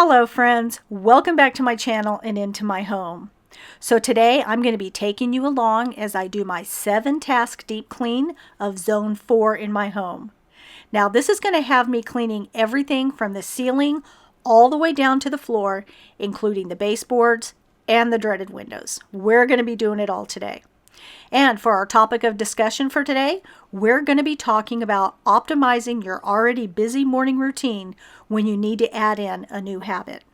Hello friends, welcome back to my channel and into my home. So today I'm going to be taking you along as I do my 7-task deep clean of zone 4 in my home. Now this is going to have me cleaning everything from the ceiling all the way down to the floor, including the baseboards and the dreaded windows. We're going to be doing it all today. And for our topic of discussion for today, we're going to be talking about optimizing your already busy morning routine when you need to add in a new habit.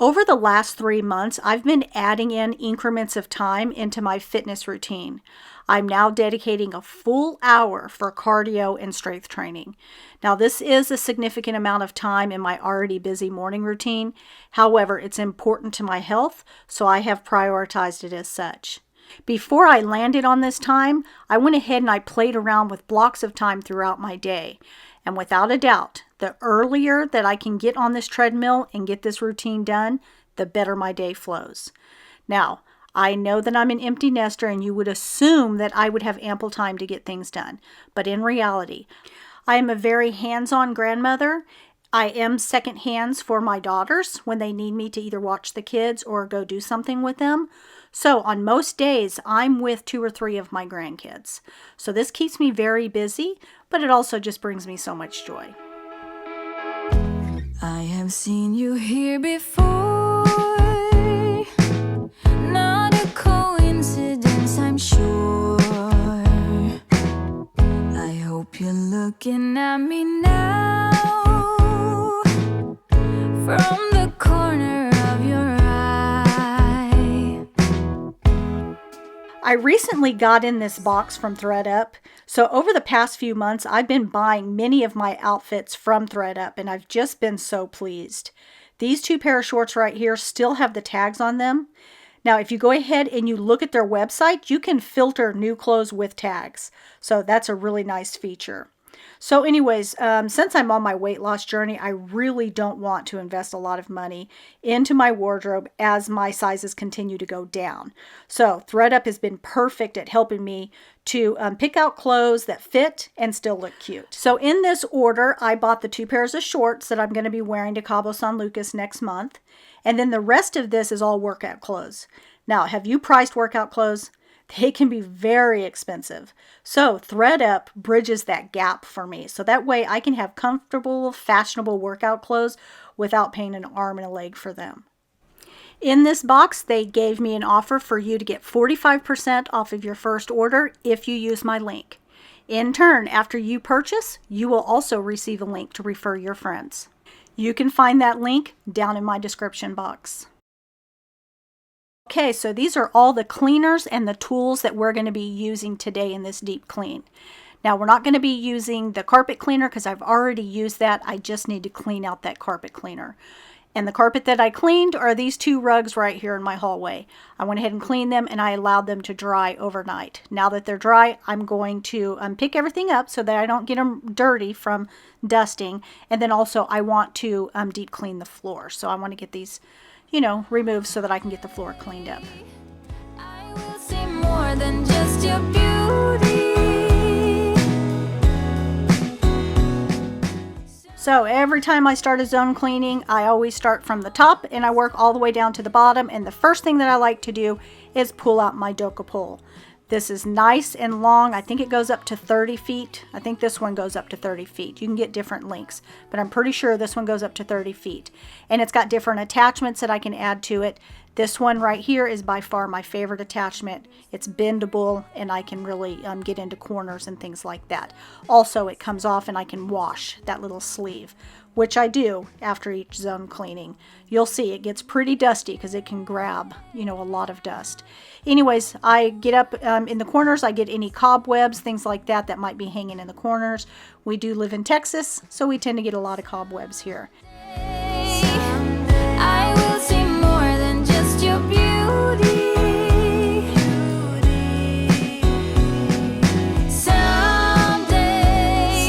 Over the last 3 months, I've been adding in increments of time into my fitness routine. I'm now dedicating a full hour for cardio and strength training. Now, this is a significant amount of time in my already busy morning routine. However, it's important to my health, so I have prioritized it as such. Before I landed on this time, I went ahead and I played around with blocks of time throughout my day. And without a doubt, the earlier that I can get on this treadmill and get this routine done, the better my day flows. Now, I know that I'm an empty nester and you would assume that I would have ample time to get things done. But in reality, I am a very hands-on grandmother. I am second hands for my daughters when they need me to either watch the kids or go do something with them. So on most days, I'm with 2 or 3 of my grandkids. So this keeps me very busy, but it also just brings me so much joy. I have seen you here before. Not a coincidence, I'm sure. I hope you're looking at me now from the corner of your eye. I recently got in this box from ThreadUp. So over the past few months, I've been buying many of my outfits from ThreadUp and I've just been so pleased. These 2 pair of shorts right here still have the tags on them. Now, if you go ahead and you look at their website, you can filter new clothes with tags. So that's a really nice feature. So anyways, since I'm on my weight loss journey, I really don't want to invest a lot of money into my wardrobe as my sizes continue to go down. So ThreadUp has been perfect at helping me to pick out clothes that fit and still look cute. So in this order, I bought the 2 pairs of shorts that I'm going to be wearing to Cabo San Lucas next month. And then the rest of this is all workout clothes. Now, have you priced workout clothes? They can be very expensive. So ThreadUp bridges that gap for me. So that way I can have comfortable, fashionable workout clothes without paying an arm and a leg for them. In this box, they gave me an offer for you to get 45% off of your first order if you use my link. In turn, after you purchase, you will also receive a link to refer your friends. You can find that link down in my description box. Okay, so these are all the cleaners and the tools that we're going to be using today in this deep clean. Now, we're not going to be using the carpet cleaner because I've already used that. I just need to clean out that carpet cleaner. And the carpet that I cleaned are these 2 rugs right here in my hallway. I went ahead and cleaned them and I allowed them to dry overnight. Now that they're dry, I'm going to pick everything up so that I don't get them dirty from dusting. And then also I want to deep clean the floor. So I want to get these removed so that I can get the floor cleaned up. I will see more than just your beauty. So every time I start a zone cleaning, I always start from the top and I work all the way down to the bottom. And the first thing that I like to do is pull out my doka pole. This is nice and long. I think it goes up to 30 feet. I think this one goes up to 30 feet. You can get different lengths, but I'm pretty sure this one goes up to 30 feet. And it's got different attachments that I can add to it. This one right here is by far my favorite attachment. It's bendable and I can really get into corners and things like that. Also, it comes off and I can wash that little sleeve, which I do after each zone cleaning. You'll see it gets pretty dusty because it can grab, a lot of dust. Anyways, I get up in the corners. I get any cobwebs, things like that that might be hanging in the corners. We do live in Texas, so we tend to get a lot of cobwebs here. I will see more than just your beauty. Someday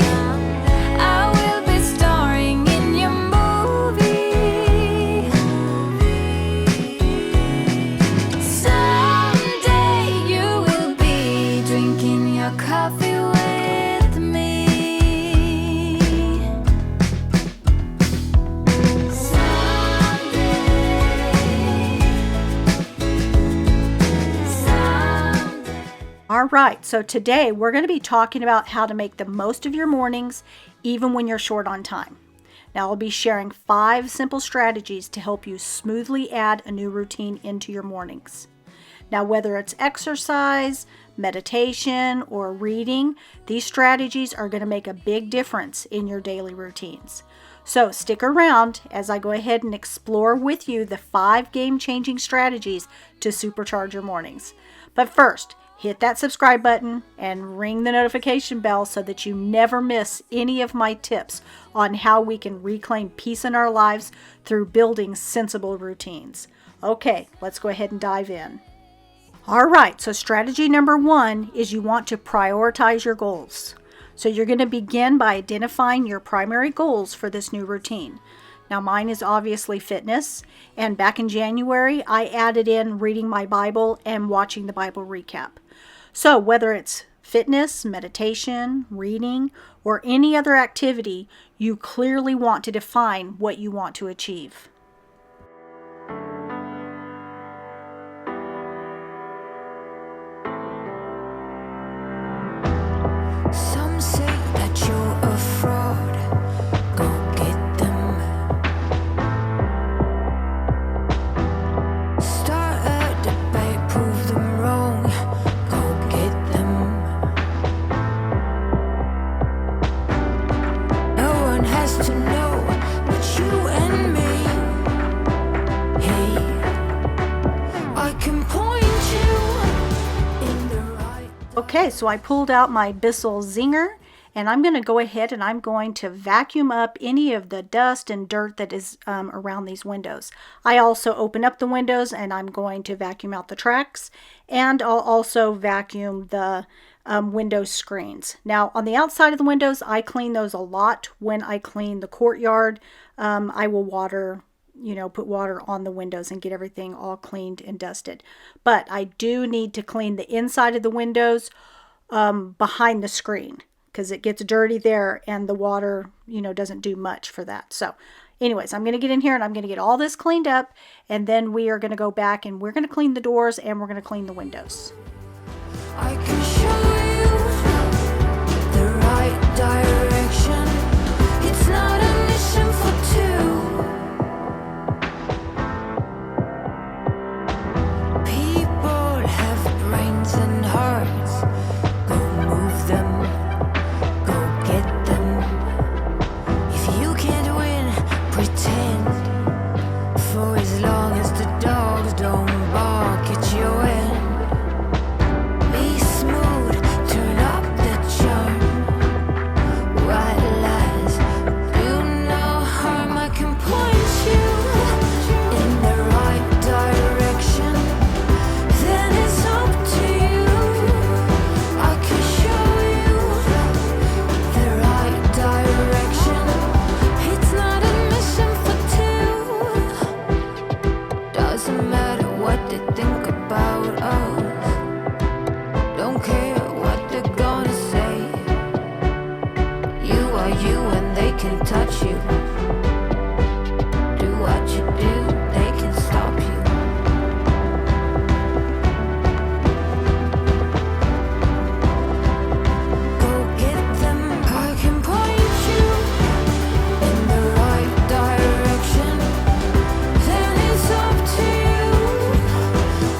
I will be starring in your movie. Someday you will be drinking your coffee with me. All right, so today we're going to be talking about how to make the most of your mornings even when you're short on time. Now, I'll be sharing 5 simple strategies to help you smoothly add a new routine into your mornings. Now, whether it's exercise, meditation, or reading, these strategies are going to make a big difference in your daily routines. So stick around as I go ahead and explore with you the 5 game-changing strategies to supercharge your mornings. But first, hit that subscribe button and ring the notification bell so that you never miss any of my tips on how we can reclaim peace in our lives through building sensible routines. Okay, let's go ahead and dive in. All right, so strategy number 1 is you want to prioritize your goals. So you're going to begin by identifying your primary goals for this new routine. Now, mine is obviously fitness, and back in January, I added in reading my Bible and watching the Bible recap. So whether it's fitness, meditation, reading, or any other activity, you clearly want to define what you want to achieve. Some say that you're a fraud. Go get them. Start a debate, prove them wrong. Go get them. No one has to know but you and me. Hey, I can point you in the right. Okay, so I pulled out my Bissell Zinger, and I'm going to go ahead and I'm going to vacuum up any of the dust and dirt that is around these windows. I also open up the windows and I'm going to vacuum out the tracks, and I'll also vacuum the window screens. Now, on the outside of the windows, I clean those a lot. When I clean the courtyard, I will put water on the windows and get everything all cleaned and dusted. But I do need to clean the inside of the windows behind the screen, because it gets dirty there and the water, doesn't do much for that. So anyways, I'm going to get in here and I'm going to get all this cleaned up, and then we are going to go back and we're going to clean the doors and we're going to clean the windows. I can show you the right direction. It's not a mission for two. People have brains and hearts. Go move them. Go get them. If you can't win, pretend. For as long as the dogs don't bark at your end. Be smooth, turn up the charm. White lies do no harm. I can point you in the right direction. Then it's up to you. I can show you the right direction. It's not a mission for two. Doesn't matter what they think about us. Don't care what they're gonna say. You are you and they can touch you. Do what you do, they can stop you. Go get them. I can point you in the right direction. Then it's up to you.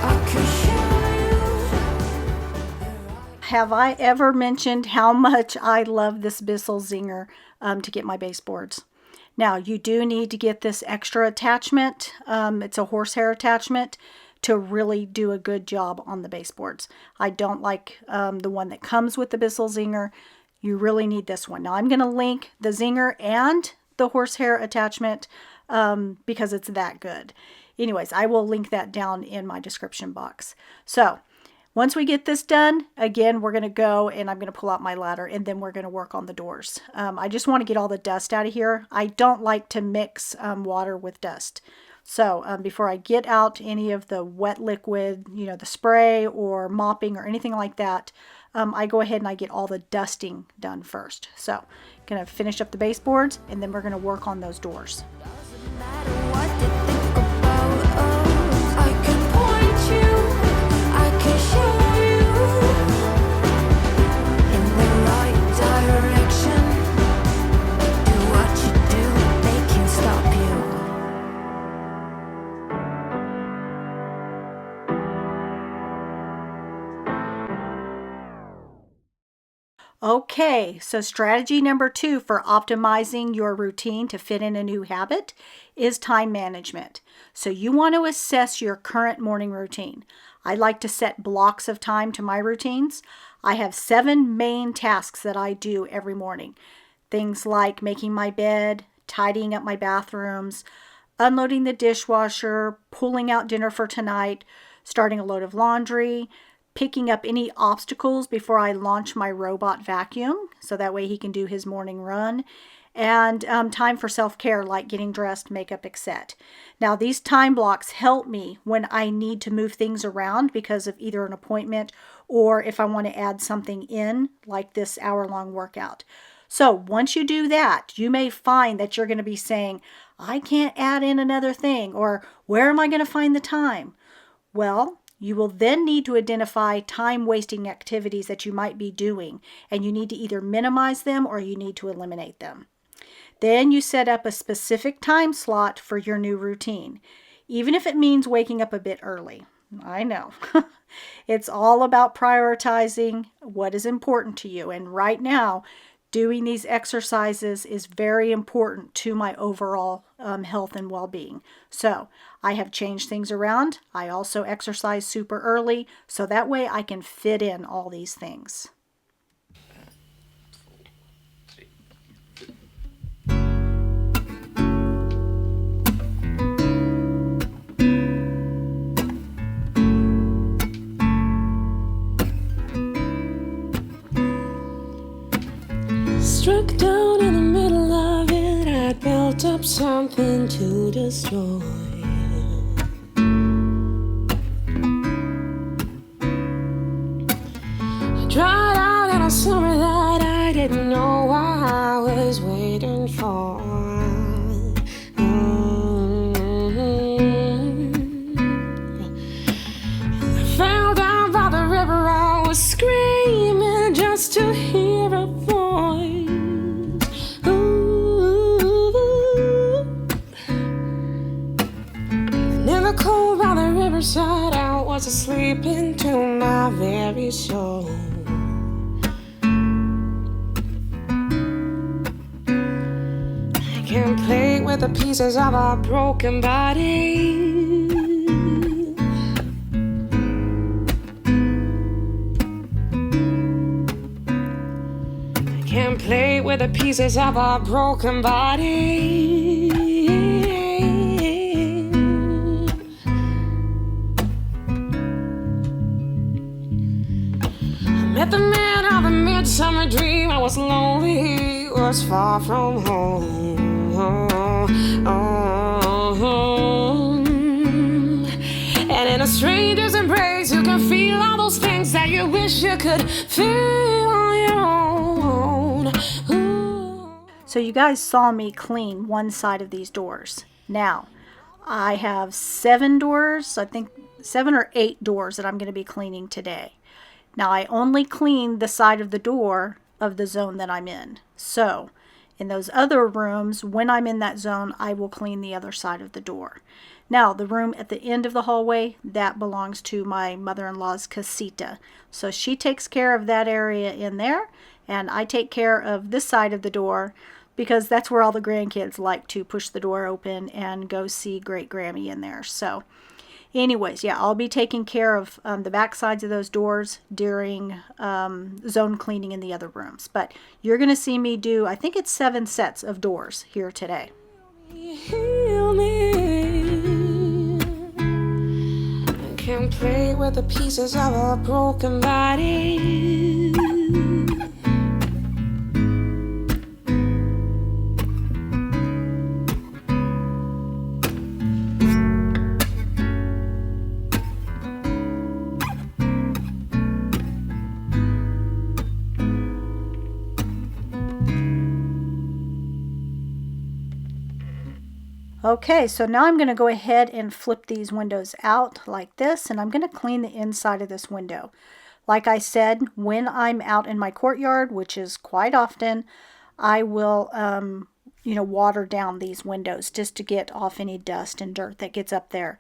I can show you. Have I ever mentioned how much I love this Bissell Zinger to get my baseboards? Now, you do need to get this extra attachment. It's a horsehair attachment to really do a good job on the baseboards. I don't like the one that comes with the Bissell Zinger. You really need this one. Now, I'm going to link the Zinger and the horsehair attachment because it's that good. Anyways, I will link that down in my description box. So, once we get this done, again, we're going to go and I'm going to pull out my ladder and then we're going to work on the doors. I just want to get all the dust out of here. I don't like to mix water with dust. So before I get out any of the wet liquid, the spray or mopping or anything like that, I go ahead and I get all the dusting done first. So going to finish up the baseboards and then we're going to work on those doors. Doesn't matter what they think about us. I can point you. I can show you Okay, so strategy number 2 for optimizing your routine to fit in a new habit is time management. So you want to assess your current morning routine. I like to set blocks of time to my routines. I have 7 main tasks that I do every morning. Things like making my bed, tidying up my bathrooms, unloading the dishwasher, pulling out dinner for tonight, starting a load of laundry, picking up any obstacles before I launch my robot vacuum, so that way he can do his morning run, and time for self-care like getting dressed, makeup, etc. Now these time blocks help me when I need to move things around because of either an appointment or if I want to add something in like this hour-long workout. So once you do that, you may find that you're going to be saying, I can't add in another thing, or where am I going to find the time? Well, you will then need to identify time-wasting activities that you might be doing, and you need to either minimize them or you need to eliminate them. Then you set up a specific time slot for your new routine, even if it means waking up a bit early. I know. It's all about prioritizing what is important to you, and right now, doing these exercises is very important to my overall health and well-being. So I have changed things around. I also exercise super early, so that way I can fit in all these things. Struck down in the middle of it, I built up something to destroy. I dried out in a summer that I didn't know I was waiting for. I fell down by the river, I was screaming just to hear a voice. Never cold by the riverside, I was asleep into my very soul. I can't play with the pieces of a broken body. I can't play with the pieces of a broken body. Met the man of a midsummer dream. I was lonely, was far from home. And in a stranger's embrace, you can feel all those things that you wish you could feel on your own. So you guys saw me clean one side of these doors. Now, I have 7 doors, I think 7 or 8 doors that I'm going to be cleaning today. Now, I only clean the side of the door of the zone that I'm in. So, in those other rooms, when I'm in that zone, I will clean the other side of the door. Now, the room at the end of the hallway, that belongs to my mother-in-law's casita. So she takes care of that area in there, and I take care of this side of the door because that's where all the grandkids like to push the door open and go see Great Grammy in there. So anyways, yeah, I'll be taking care of the back sides of those doors during zone cleaning in the other rooms. But you're going to see me do, I think it's 7 sets of doors here today. Heal me. I can't play with the pieces of a broken body. Okay, so now I'm going to go ahead and flip these windows out like this, and I'm going to clean the inside of this window. Like I said, when I'm out in my courtyard, which is quite often, I will, water down these windows just to get off any dust and dirt that gets up there.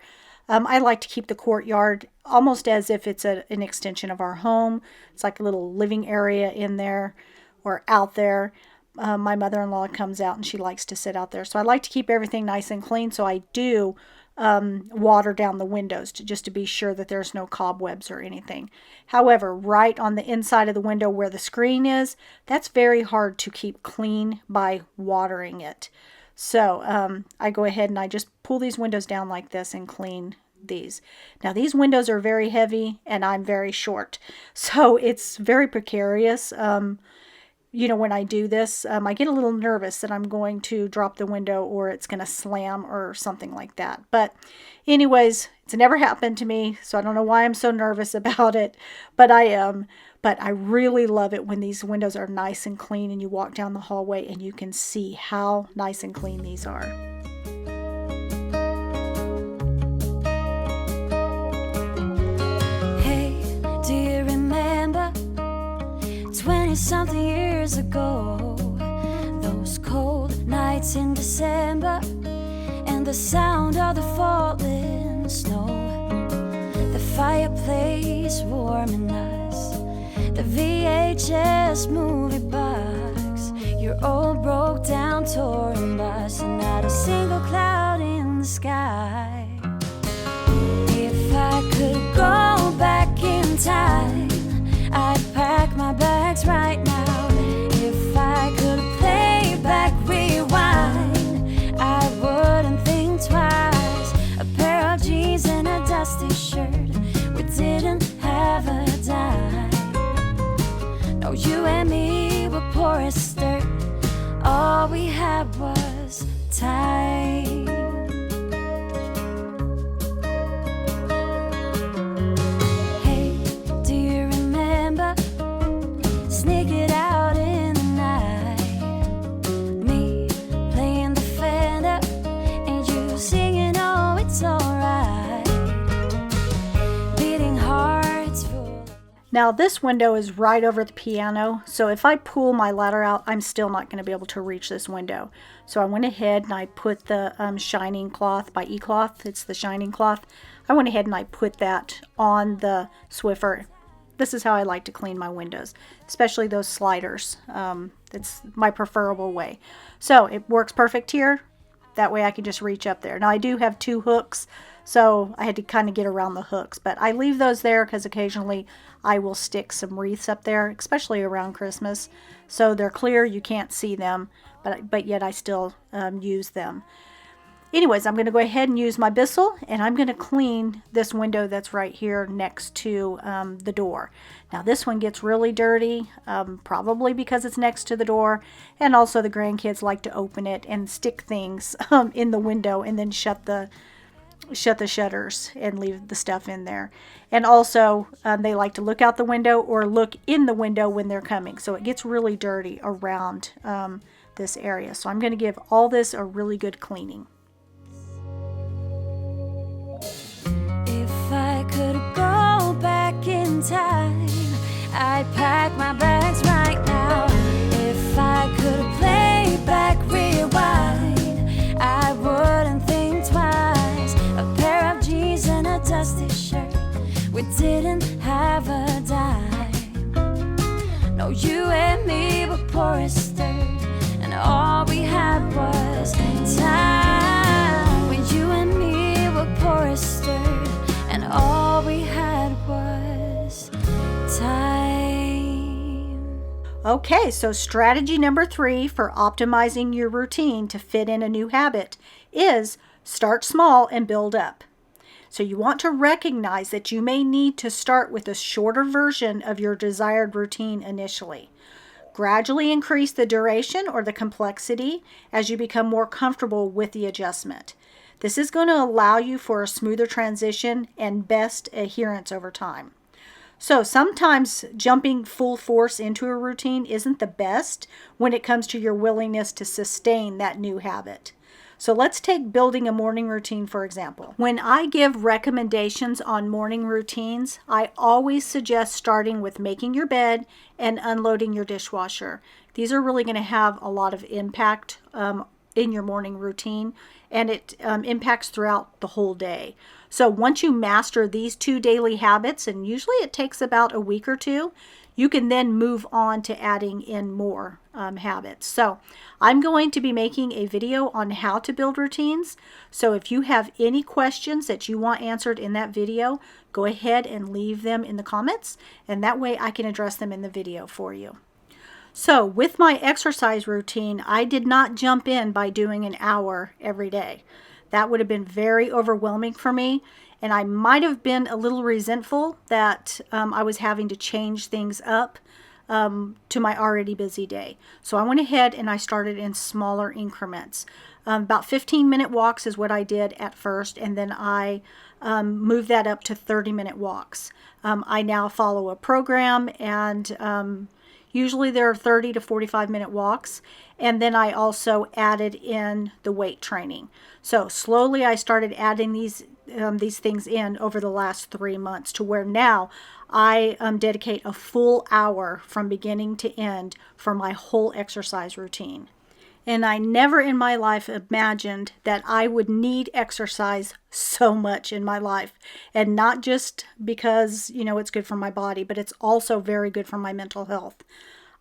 I like to keep the courtyard almost as if it's an extension of our home. It's like a little living area in there or out there. My mother-in-law comes out and she likes to sit out there. So I like to keep everything nice and clean. So I do water down the windows just to be sure that there's no cobwebs or anything. However, right on the inside of the window where the screen is, that's very hard to keep clean by watering it. So I go ahead and I just pull these windows down like this and clean these. Now these windows are very heavy and I'm very short. So it's very precarious. When I do this, I get a little nervous that I'm going to drop the window or it's going to slam or something like that. But anyways, it's never happened to me, so I don't know why I'm so nervous about it, but I am. But I really love it when these windows are nice and clean and you walk down the hallway and you can see how nice and clean these are. Hey, do you remember 20-something years ago? Those cold nights in December and the sound of the falling snow. The fireplace warming us, the VHS movie box, your old broke down touring bus, and not a single cloud in the sky. If I could go back in time, I'd pack my bags right now. If I could play back, rewind, I wouldn't think twice. A pair of jeans and a dusty shirt, we didn't have a dime. No, you and me were poor as dirt, all we had was time. Hey, do you remember sneaking out in the night? Me playing the Fender and you singing, oh, it's alright. Beating hearts full. Now this window is right over the piano, so if I pull my ladder out, I'm still not going to be able to reach this window. So I went ahead and I put the shining cloth by eCloth, it's the shining cloth. I went ahead and I put that on the Swiffer. This is how I like to clean my windows, especially those sliders. It's my preferable way. So it works perfect here. That way I can just reach up there. Now I do have 2 hooks, so I had to kind of get around the hooks, but I leave those there because occasionally I will stick some wreaths up there, especially around Christmas. So they're clear, you can't see them, but yet I still use them. Anyways, I'm going to go ahead and use my Bissell, and I'm going to clean this window that's right here next to the door. Now this one gets really dirty, probably because it's next to the door, and also the grandkids like to open it and stick things in the window and then shut the shutters and leave the stuff in there. And also they like to look out the window or look in the window when they're coming, so it gets really dirty around this area. So I'm going to give all this a really good cleaning. If I could go back in time, I'd pack my bags right now. If I could play back, rewind, I wouldn't think twice. A pair of jeans and a dusty shirt, we didn't have a dime. No, you and me were poor as dirt, and all we had was time. When you and me were poor as dirt, and all we had was time. Okay, so strategy number 3 for optimizing your routine to fit in a new habit is start small and build up. So you want to recognize that you may need to start with a shorter version of your desired routine initially. Gradually increase the duration or the complexity as you become more comfortable with the adjustment. This is going to allow you for a smoother transition and best adherence over time. So sometimes jumping full force into a routine isn't the best when it comes to your willingness to sustain that new habit. So let's take building a morning routine, for example. When I give recommendations on morning routines, I always suggest starting with making your bed and unloading your dishwasher. These are really going to have a lot of impact in your morning routine, and it impacts throughout the whole day. So once you master these 2 daily habits, and usually it takes about a week or two, you can then move on to adding in more habits. So I'm going to be making a video on how to build routines. So if you have any questions that you want answered in that video, go ahead and leave them in the comments, and that way I can address them in the video for you. So with my exercise routine, I did not jump in by doing an hour every day. That would have been very overwhelming for me, and I might have been a little resentful that I was having to change things up to my already busy day. So I went ahead and I started in smaller increments. About 15-minute walks is what I did at first, and then I moved that up to 30-minute walks. I now follow a program, and usually there are 30 to 45-minute walks, and then I also added in the weight training. So slowly I started adding these things in over the last 3 months, to where now I dedicate a full hour from beginning to end for my whole exercise routine. And I never in my life imagined that I would need exercise so much in my life. And not just because, it's good for my body, but it's also very good for my mental health.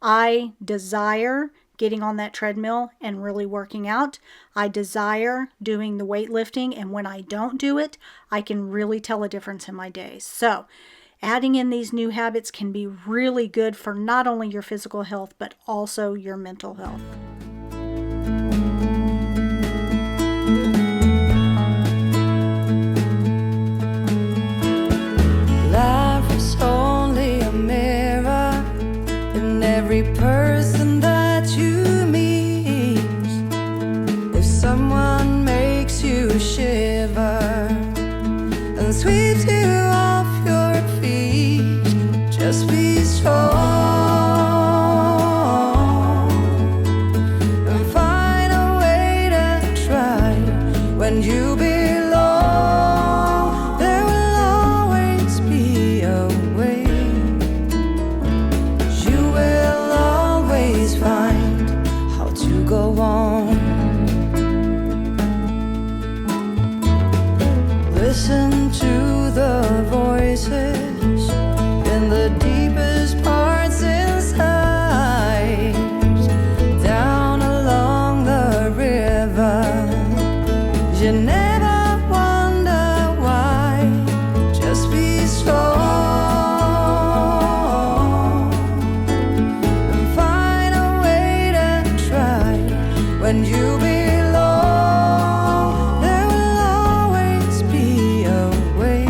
I desire getting on that treadmill and really working out. I desire doing the weightlifting, and when I don't do it, I can really tell a difference in my days. So adding in these new habits can be really good for not only your physical health, but also your mental health. Life is only a mirror, and every person that you meet, if someone makes you shiver and sweeps you off your feet, just be strong and find a way to try. When you belong, there will always be a way. You will always find how to go on. Listen to the voices in the deepest parts inside, down along the river. You never wonder why. Just be strong and find a way to try. When you belong, there will always be a way.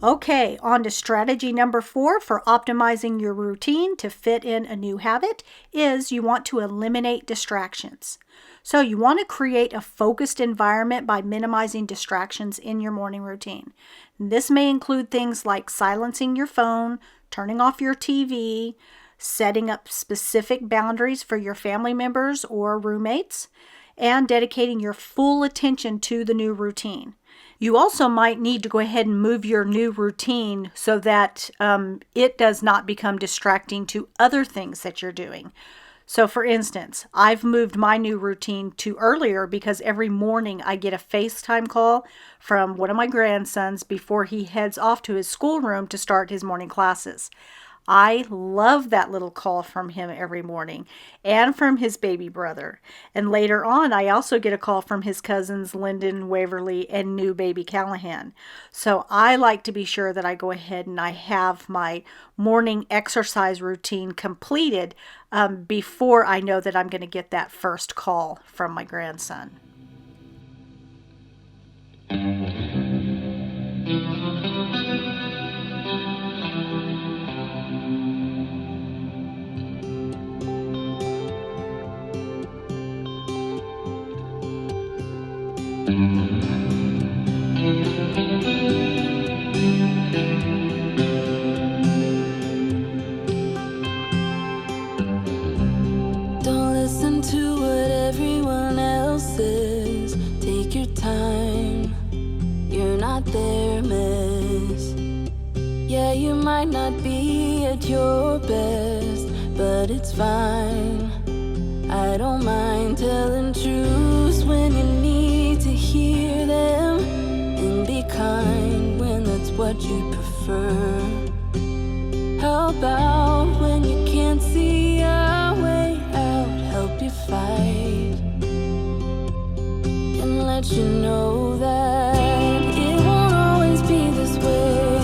Okay, on to strategy number 4 for optimizing your routine to fit in a new habit is you want to eliminate distractions. So you want to create a focused environment by minimizing distractions in your morning routine. This may include things like silencing your phone, turning off your TV, setting up specific boundaries for your family members or roommates, and dedicating your full attention to the new routine. You also might need to go ahead and move your new routine so that it does not become distracting to other things that you're doing. So, for instance, I've moved my new routine to earlier because every morning I get a FaceTime call from one of my grandsons before he heads off to his schoolroom to start his morning classes. I love that little call from him every morning and from his baby brother. And later on, I also get a call from his cousins, Lyndon, Waverly, and new baby Callahan. So I like to be sure that I go ahead and I have my morning exercise routine completed before I know that I'm going to get that first call from my grandson. Don't listen to what everyone else says. Take your time. You're not their mess. Yeah, you might not be at your best, but it's fine. I don't mind telling truths when you need to hear them, and be kind when that's what you prefer. How about when you can't see a way out, help you fight and let you know that it won't always be this way.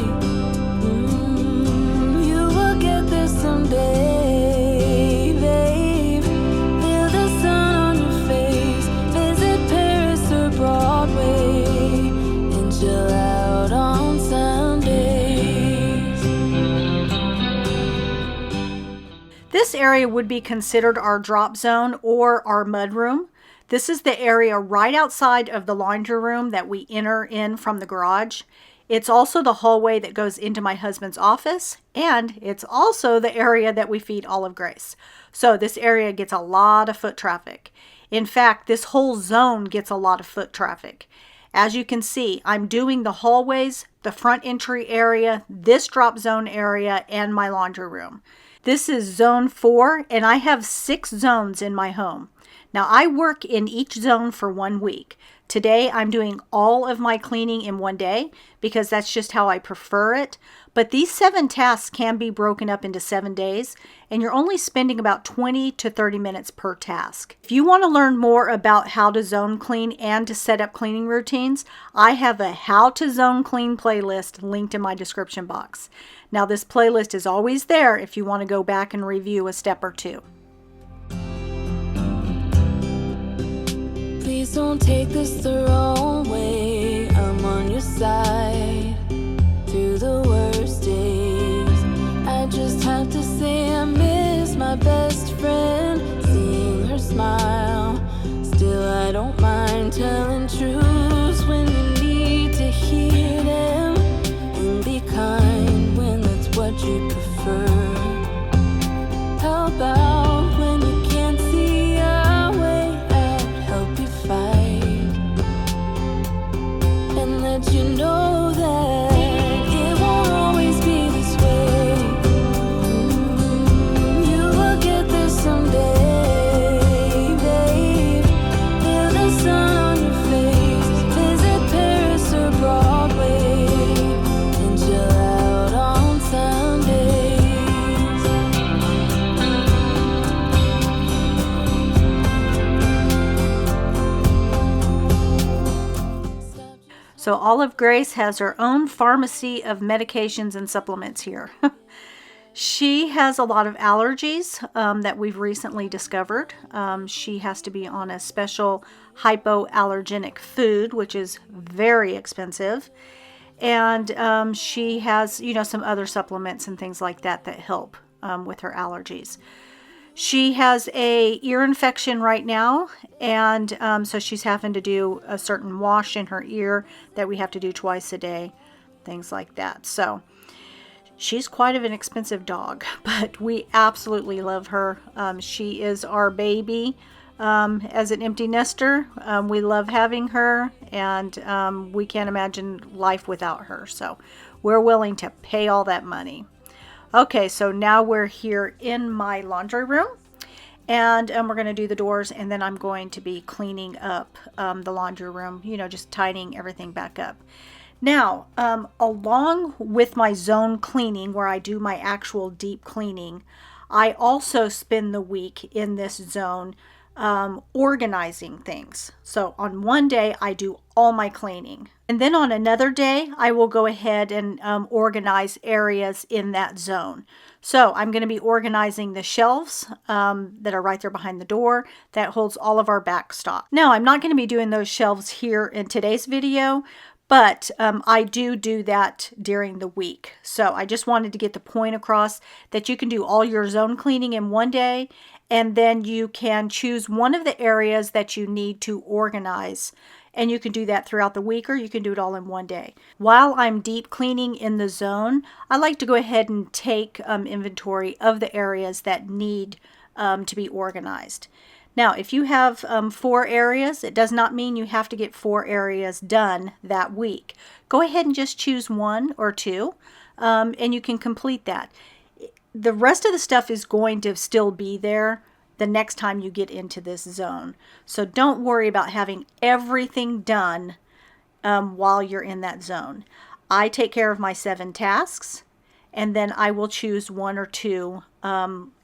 You will get there someday, babe. Feel the sun on your face, visit Paris or Broadway, and chill out on Sundays. This area would be considered our drop zone or our mud room. This is the area right outside of the laundry room that we enter in from the garage. It's also the hallway that goes into my husband's office, and it's also the area that we feed Olive Grace. So this area gets a lot of foot traffic. In fact, this whole zone gets a lot of foot traffic. As you can see, I'm doing the hallways, the front entry area, this drop zone area, and my laundry room. This is zone 4, and I have 6 zones in my home. Now, I work in each zone for 1 week. Today, I'm doing all of my cleaning in one day because that's just how I prefer it. But these 7 tasks can be broken up into 7 days, and you're only spending about 20 to 30 minutes per task. If you want to learn more about how to zone clean and to set up cleaning routines, I have a How to Zone Clean playlist linked in my description box. Now, this playlist is always there if you want to go back and review a step or two. Please don't take this the wrong way. I'm on your side through the worst days. I just have to say I miss my best friend, seeing her smile. Still, I don't mind telling truths when you need to hear them, and be kind when that's what you prefer. How about when you can't see a way out, help you fight and let you know that it won't always be this way. You will get there someday, babe. Feel the sun on your face, visit Paris or Broadway, and chill out on Sundays. So Olive Grace has her own pharmacy of medications and supplements here. She has a lot of allergies that we've recently discovered. She has to be on a special hypoallergenic food, which is very expensive. And she has, you know, some other supplements and things like that that help with her allergies. She has a ear infection right now, and so she's having to do a certain wash in her ear that we have to do twice a day, things like that. So she's quite of an expensive dog, but we absolutely love her. She is our baby. As an empty nester, we love having her, and we can't imagine life without her. So we're willing to pay all that money. Okay, so now we're here in my laundry room, and we're going to do the doors, and then I'm going to be cleaning up the laundry room, you know, just tidying everything back up. Now, along with my zone cleaning, where I do my actual deep cleaning, I also spend the week in this zone organizing things. So on one day, I do all my cleaning. And then on another day, I will go ahead and organize areas in that zone. So I'm going to be organizing the shelves that are right there behind the door that holds all of our back stock. Now, I'm not going to be doing those shelves here in today's video, but I do that during the week. So I just wanted to get the point across that you can do all your zone cleaning in one day, and then you can choose one of the areas that you need to organize. And you can do that throughout the week, or you can do it all in one day. While I'm deep cleaning in the zone, I like to go ahead and take inventory of the areas that need to be organized. Now, if you have 4 areas, it does not mean you have to get 4 areas done that week. Go ahead and just choose 1 or 2, and you can complete that. The rest of the stuff is going to still be there the next time you get into this zone. So don't worry about having everything done while you're in that zone. I take care of my 7 tasks, and then I will choose 1 or 2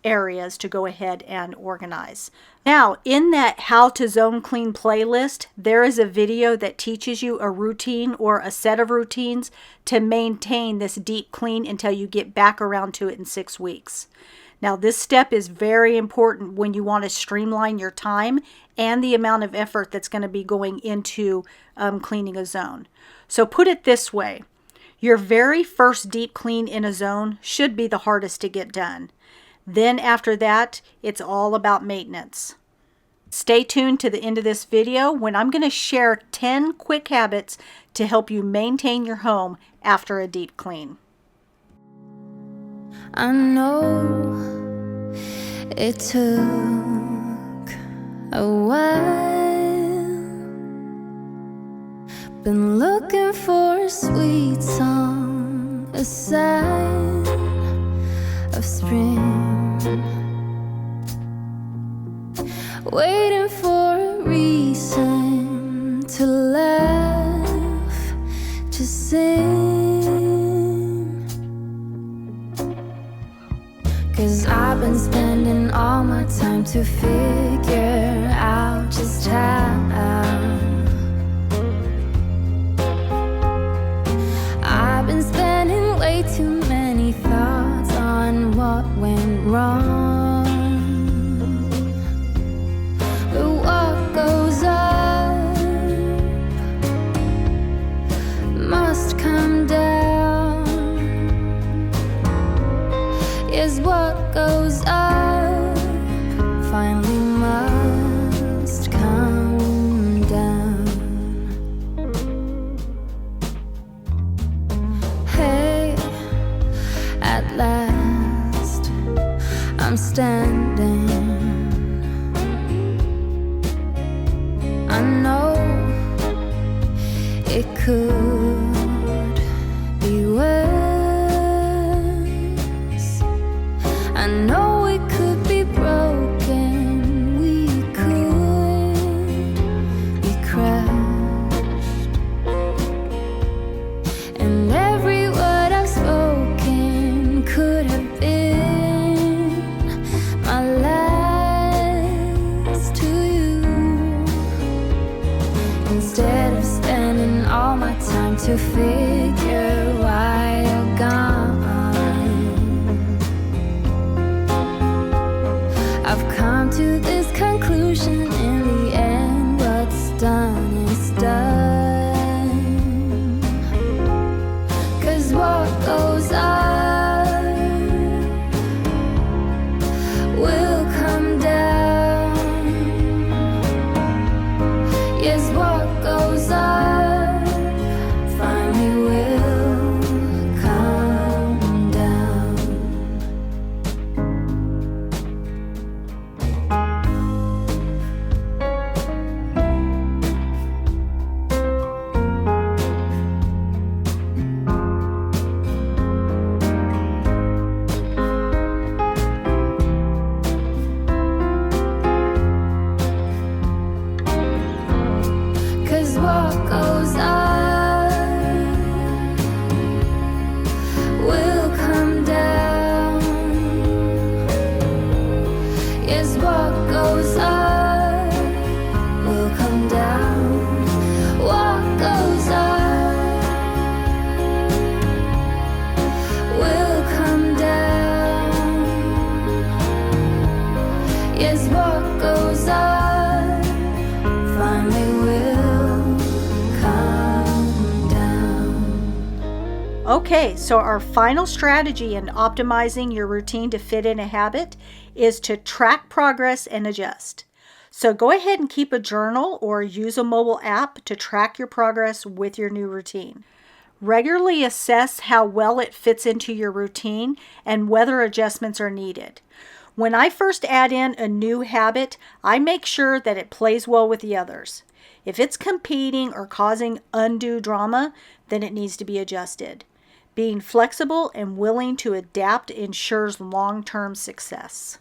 areas to go ahead and organize. Now, in that How to Zone Clean playlist, there is a video that teaches you a routine or a set of routines to maintain this deep clean until you get back around to it in 6 weeks. Now, this step is very important when you want to streamline your time and the amount of effort that's going to be going into cleaning a zone. So put it this way. Your very first deep clean in a zone should be the hardest to get done. Then after that, it's all about maintenance. Stay tuned to the end of this video when I'm going to share 10 quick habits to help you maintain your home after a deep clean. I know it took a while. Been looking for a sweet song, a sign of spring. Waiting for a reason to laugh, to sing. 'Cause I've been spending all my time to figure out just how I've been spending way too many thoughts on what went wrong. But what goes up must come down. Yes, what goes up finally must come down. Hey, at last I'm standing. I know it could be worse. I know it could be broken. We could be crushed. And every word I've spoken could have been my last to you. Instead of spending all my time to figure why you're gone, I've come to this conclusion. In the end, what's done is done. Yes, what goes up will come down. What goes up will come down. Yes, what goes up finally will come down. Okay, so our final strategy in optimizing your routine to fit in a habit is to track progress and adjust. So go ahead and keep a journal or use a mobile app to track your progress with your new routine. Regularly assess how well it fits into your routine and whether adjustments are needed. When I first add in a new habit, I make sure that it plays well with the others. If it's competing or causing undue drama, then it needs to be adjusted. Being flexible and willing to adapt ensures long-term success.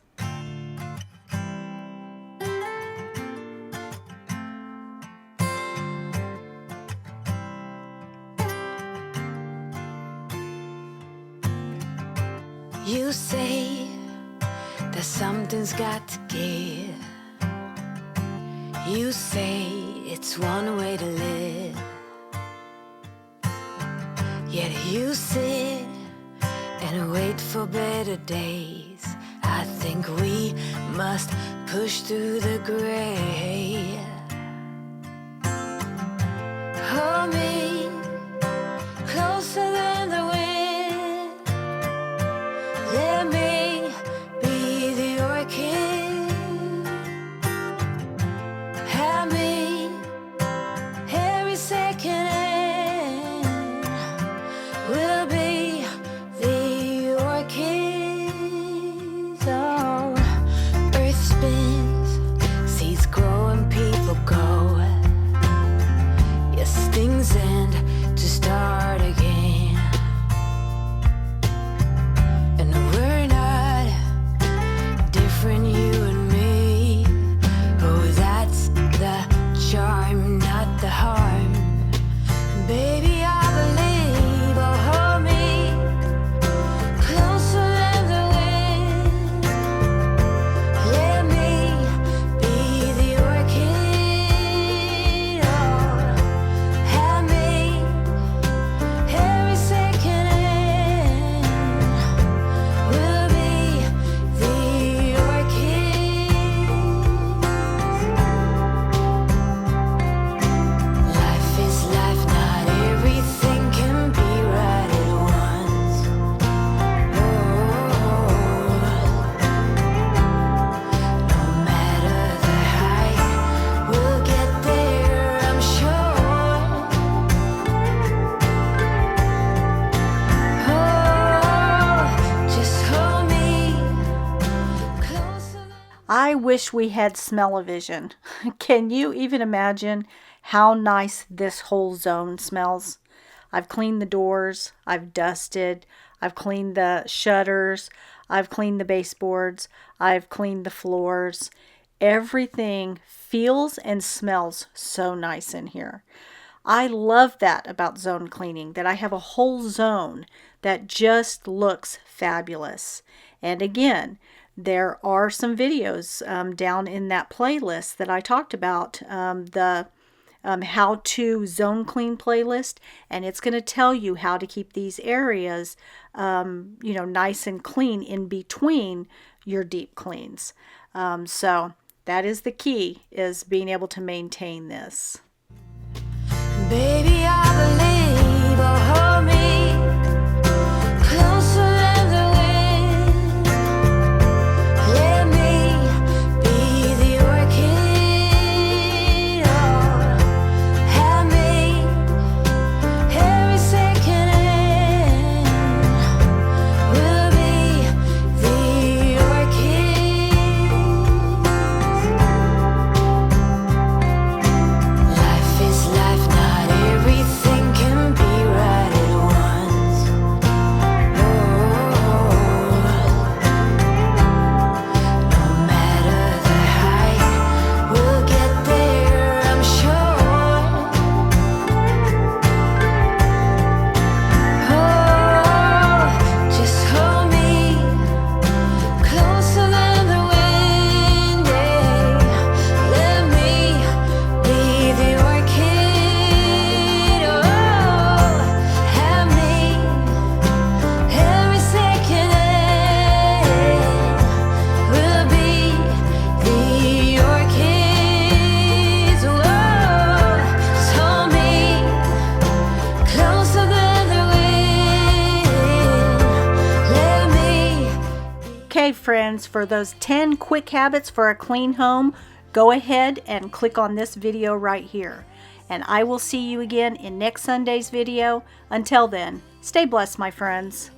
You say that something's got to give. You say it's one way to live. Yet you sit and wait for better days. I think we must push through the gray. Hold me closer than the wind. Let me be the orchid. Have me every second. We'll be the orchids. Oh, earth spins, seeds grow and people go. Yes, things end to start again. And we're not different, you and me. Oh, that's the charm, not the harm. Baby, I believe. Oh, hold me closer than the wind. Let me be the orchid. Oh, have me every second. We'll be the orchids. Life is life, not everything can be right at once. No matter the height, we'll get there, I'm sure. Oh, just hold me closer. I wish we had smell-o-vision. Can you even imagine how nice this whole zone smells? I've cleaned the doors, I've dusted, I've cleaned the shutters, I've cleaned the baseboards, I've cleaned the floors. Everything feels and smells so nice in here. I love that about zone cleaning, that I have a whole zone that just looks fabulous. And again, there are some videos down in that playlist that I talked about, the how to zone clean playlist, and it's going to tell you how to keep these areas nice and clean in between your deep cleans. So that is the key, is being able to maintain this. Baby, I believe. Oh, hold me closer than the wind. Let me be the orchid. Oh, have me every second. We'll be the orchids. Life is life, not everything friends, for those 10 quick habits for a clean home, go ahead and click on this video right here. And I will see you again in next Sunday's video. Until then, stay blessed, my friends.